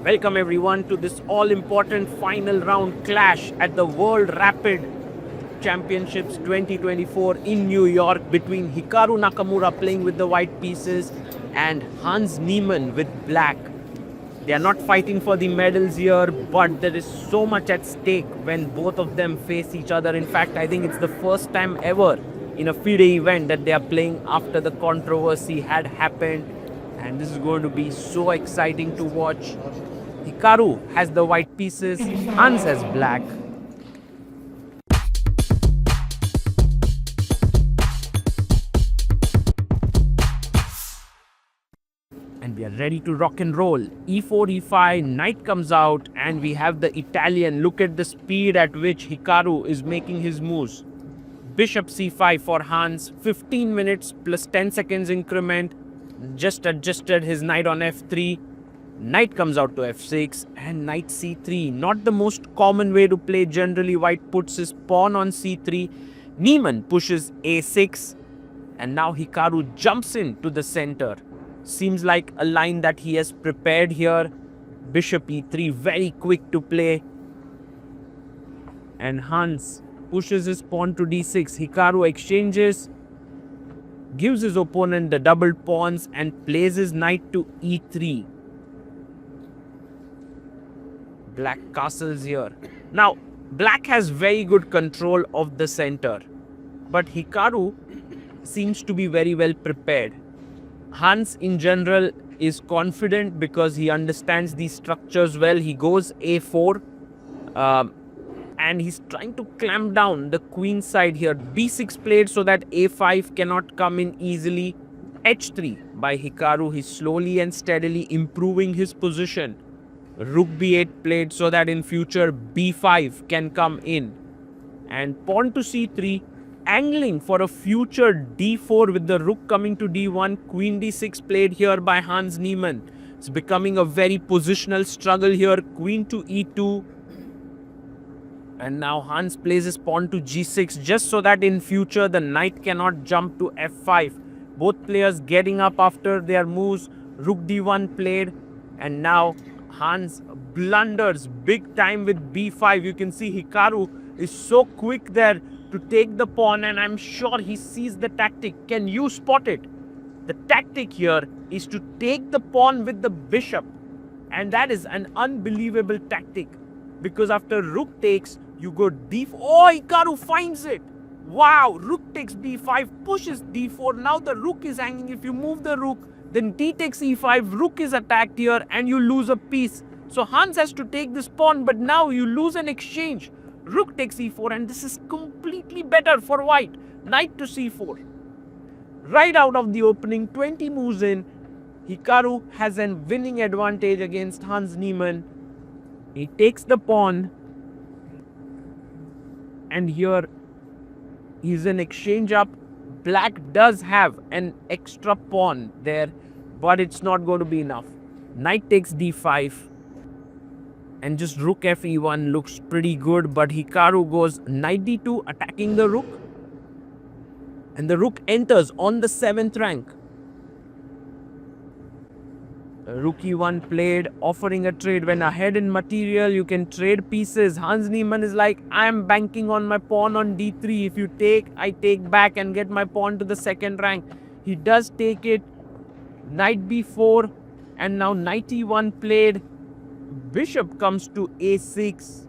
Welcome everyone to this all-important final round clash at the World Rapid Championships 2024 in New York between Hikaru Nakamura playing with the white pieces and Hans Niemann with black. They are not fighting for the medals here, but there is so much at stake when both of them face each other. In fact, I think it's the first time ever in a FIDE event that they are playing after the controversy had happened. And this is going to be so exciting to watch. Hikaru has the white pieces, Hans has black. And we are ready to rock and roll. E4, E5, knight comes out, and we have the Italian. Look at the speed at which Hikaru is making his moves. Bishop C5 for Hans, 15 minutes plus 10 seconds increment. Just adjusted his knight on F3. Knight comes out to F6 and knight C3. Not the most common way to play. Generally, white puts his pawn on C3. Niemann pushes A6. And now Hikaru jumps into the center. Seems like a line that he has prepared here. Bishop E3, very quick to play. And Hans pushes his pawn to D6. Hikaru exchanges, gives his opponent the doubled pawns and plays his knight to E3. Black castles here. Now, black has very good control of the center, but Hikaru seems to be very well prepared. Hans in general is confident because he understands these structures well. He goes A4 and he's trying to clamp down the queen side here. B6 played so that A5 cannot come in easily. H3 by Hikaru. He's slowly and steadily improving his position. Rook B8 played so that in future B5 can come in. And pawn to C3, angling for a future D4 with the rook coming to D1. Queen D6 played here by Hans Niemann. It's becoming a very positional struggle here. Queen to E2. And now Hans plays his pawn to G6 just so that in future the knight cannot jump to F5. Both players getting up after their moves. Rook D1 played, and now Hans blunders big time with B5. You can see Hikaru is so quick there to take the pawn, and I'm sure he sees the tactic. Can you spot it? The tactic here is to take the pawn with the bishop, and that is an unbelievable tactic because after rook takes, you go D4. Oh, Hikaru finds it. Wow, rook takes D5, pushes D4. Now the rook is hanging. If you move the rook, then D takes E5, rook is attacked here and you lose a piece. So Hans has to take this pawn, but now you lose an exchange. Rook takes E4, and this is completely better for white. Knight to C4. Right out of the opening, 20 moves in, Hikaru has a winning advantage against Hans Niemann. He takes the pawn, and here he's an exchange up. Black does have an extra pawn there, but it's not going to be enough. Knight takes D5, and just rook Fe1 looks pretty good, but Hikaru goes knight D2, attacking the rook, and the rook enters on the 7th rank. Rook E1 played, offering a trade. When ahead in material, you can trade pieces. Hans Niemann is like, I am banking on my pawn on D3. If you take, I take back and get my pawn to the 2nd rank. He does take it. Knight B4, and now knight E1 played. Bishop comes to A6.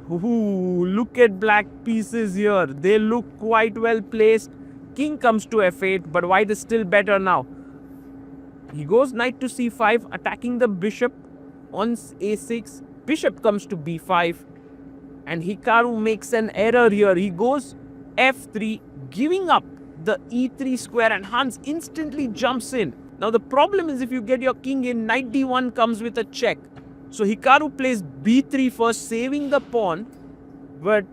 Ooh, look at black pieces here. They look quite well placed. King comes to F8, but white is still better now. He goes knight to C5, attacking the bishop on A6. Bishop comes to B5. And Hikaru makes an error here. He goes F3, giving up the E3 square, and Hans instantly jumps in. Now the problem is if you get your king in, knight D1 comes with a check. So Hikaru plays B3 first, saving the pawn. But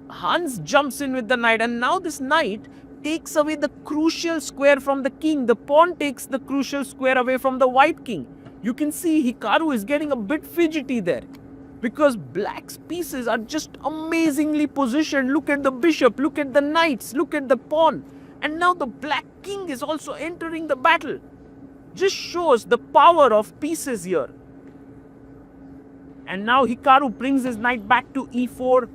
Hans jumps in with the knight, and now this knight takes away the crucial square from the king. The pawn takes the crucial square away from the white king. You can see Hikaru is getting a bit fidgety there because black's pieces are just amazingly positioned. Look at the bishop, look at the knights, look at the pawn. And now the black king is also entering the battle. Just shows the power of pieces here. And now Hikaru brings his knight back to e4.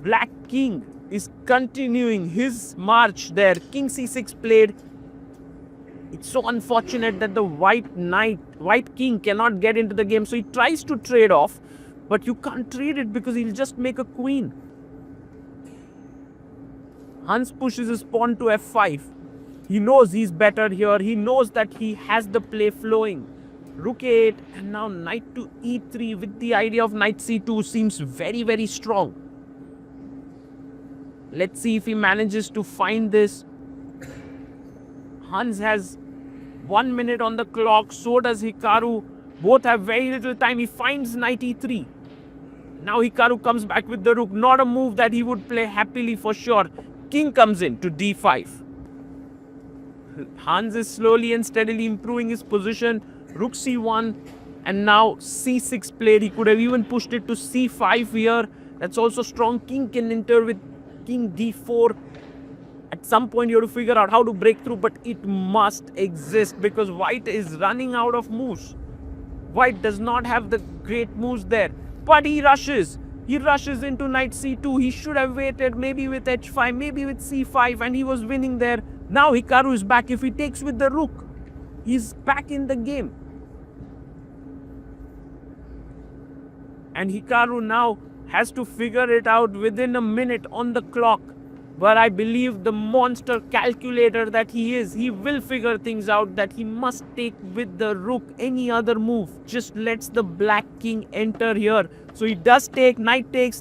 Black king is continuing his march there. King c6 played. It's so unfortunate that the white king cannot get into the game. So he tries to trade off, but you can't trade it because he'll just make a queen. Hans pushes his pawn to f5. He knows he's better here. He knows that he has the play flowing. Rook a8 and now knight to e3 with the idea of knight c2 seems very, very strong. Let's see if he manages to find this. Hans has 1 minute on the clock. So does Hikaru. Both have very little time. He finds knight e3. Now Hikaru comes back with the rook. Not a move that he would play happily for sure. King comes in to d5. Hans is slowly and steadily improving his position. Rook c1 and now c6 played. He could have even pushed it to c5 here. That's also strong. King can enter with king d4. At some point you have to figure out how to break through, but it must exist because white is running out of moves. White does not have the great moves there, but he rushes. He rushes into knight c2. He should have waited maybe with h5, maybe with c5, and he was winning there. Now Hikaru is back. If he takes with the rook, he's back in the game. And Hikaru now has to figure it out within a minute on the clock. But I believe the monster calculator that he is, he will figure things out that he must take with the rook. Any other move just lets the black king enter here. So he does take, knight takes,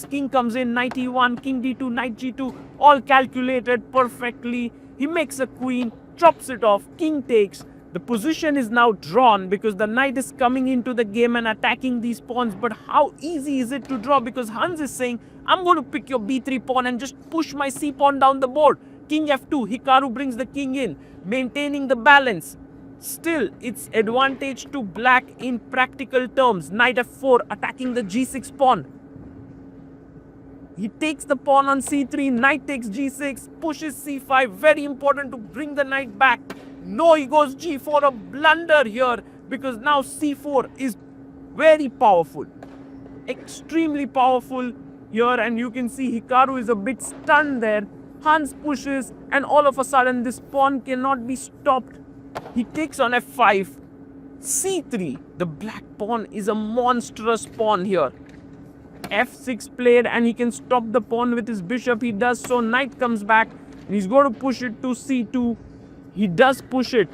king comes in, knight e1, king d2, knight g2, all calculated perfectly. He makes a queen, chops it off, king takes. The position is now drawn because the knight is coming into the game and attacking these pawns. But how easy is it to draw? Because Hans is saying, I'm going to pick your b3 pawn and just push my c pawn down the board. King f2, Hikaru brings the king in, maintaining the balance. Still, it's advantage to black in practical terms. Knight f4, attacking the g6 pawn. He takes the pawn on c3, knight takes g6, pushes c5. Very important to bring the knight back. No, he goes g4, a blunder here because now c4 is very powerful. Extremely powerful here, and you can see Hikaru is a bit stunned there. Hans pushes and all of a sudden this pawn cannot be stopped. He takes on f5, c3. The black pawn is a monstrous pawn here. f6 played and he can stop the pawn with his bishop. He does so. Knight comes back and he's going to push it to c2. He does push it.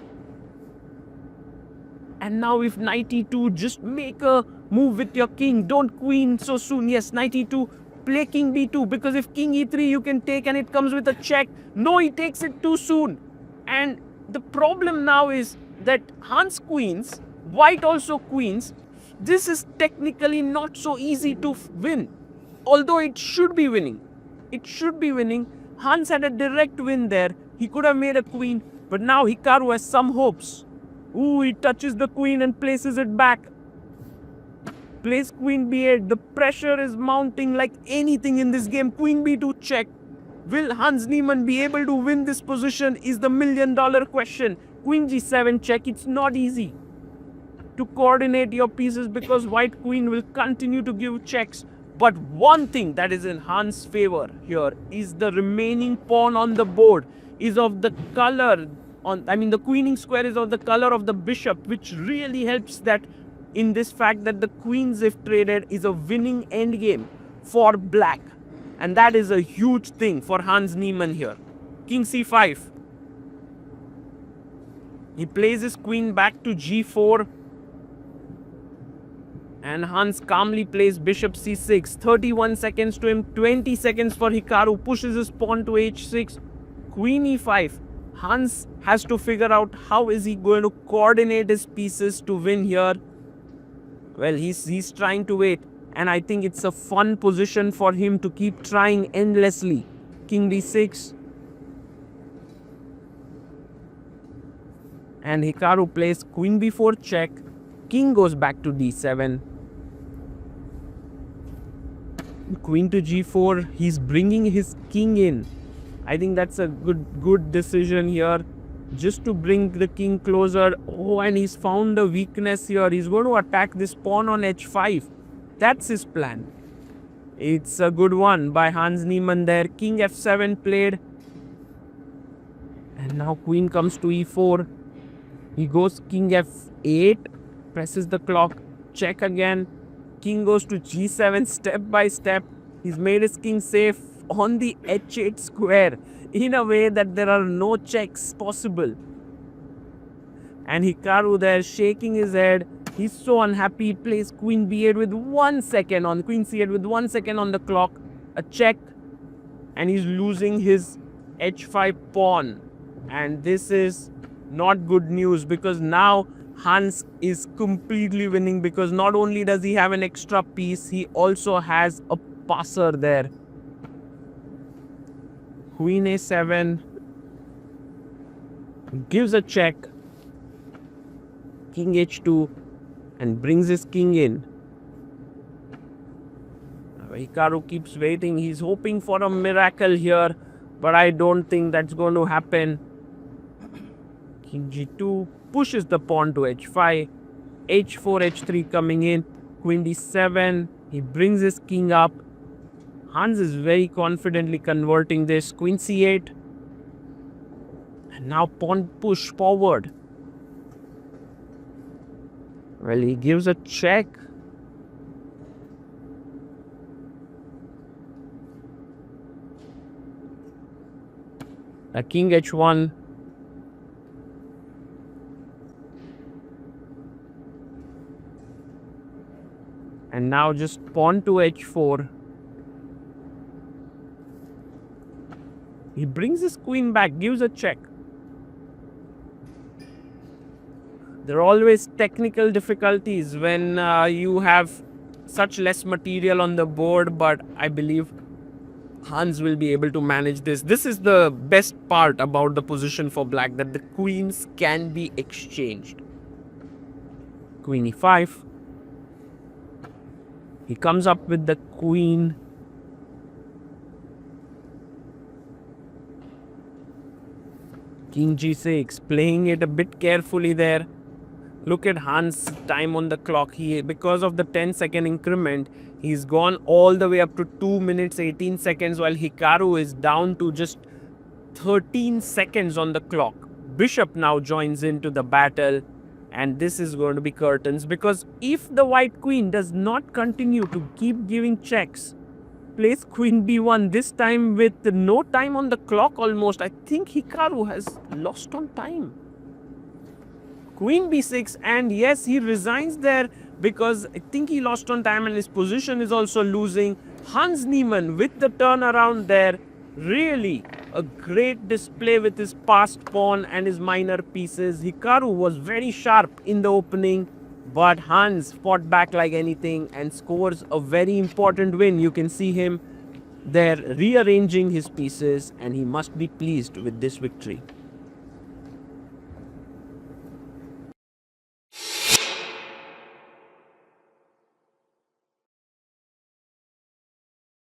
And now if knight e2, just make a move with your king. Don't queen so soon. Yes, knight e2, play king b2. Because if king e3, you can take and it comes with a check. No, he takes it too soon. And the problem now is that Hans queens, white also queens. This is technically not so easy to win. Although it should be winning. It should be winning. Hans had a direct win there. He could have made a queen. But now Hikaru has some hopes. Ooh, he touches the queen and places it back. Plays queen b8. The pressure is mounting like anything in this game. Queen b2 check. Will Hans Niemann be able to win this position is the million-dollar question. Queen g7 check. It's not easy to coordinate your pieces because white queen will continue to give checks. But one thing that is in Hans' favor here is the remaining pawn on the board is of the color the queening square is of the color of the bishop, which really helps that in this fact that the queens, if traded, is a winning endgame for black. And that is a huge thing for Hans Niemann here. King c5. He plays his queen back to g4. And Hans calmly plays bishop c6. 31 seconds to him, 20 seconds for Hikaru. Pushes his pawn to h6. Queen e5. Hans has to figure out how is he going to coordinate his pieces to win here. Well, he's trying to wait. And I think it's a fun position for him to keep trying endlessly. King d6. And Hikaru plays queen b4 check. King goes back to d7. Queen to g4. He's bringing his king in. I think that's a good decision here. just to bring the king closer. Oh, and he's found a weakness here. He's going to attack this pawn on h5. That's his plan. It's a good one by Hans Niemann there. King f7 played. And now queen comes to e4. He goes king f8. Presses the clock. Check again. King goes to g7 step by step. He's made his king safe on the h8 square in a way that there are no checks possible. And Hikaru there shaking his head. He's so unhappy. He plays queen b8 with 1 second on queen c8 with 1 second on the clock. A check. And he's losing his h5 pawn. And this is not good news, because now Hans is completely winning, because not only does he have an extra piece, he also has a passer there. Queen a7 gives a check. King h2 and brings his king in. Hikaru keeps waiting. He's hoping for a miracle here, but I don't think that's going to happen. King g2 pushes the pawn to h5. h4, h3 coming in. Queen d7. He brings his king up. Hans is very confidently converting this. Queen c8. And now pawn push forward. Well, he gives a check. A king h1. And now just pawn to h4. He brings his queen back, gives a check. There are always technical difficulties when you have such less material on the board, but I believe Hans will be able to manage this. This is the best part about the position for black, that the queens can be exchanged. Queen e5. He comes up with the queen. King g6, playing it a bit carefully there. Look at Hans' time on the clock. Because of the 10-second increment, he's gone all the way up to 2 minutes 18 seconds, while Hikaru is down to just 13 seconds on the clock. Bishop now joins into the battle, and this is going to be curtains, because if the white queen does not continue to keep giving checks, plays queen b1, this time with no time on the clock almost, I think Hikaru has lost on time. Queen b6, and yes, he resigns there because I think he lost on time and his position is also losing. Hans Niemann with the turnaround there. Really a great display with his passed pawn and his minor pieces. Hikaru was very sharp in the opening, but Hans fought back like anything and scores a very important win. You can see him there rearranging his pieces, and he must be pleased with this victory.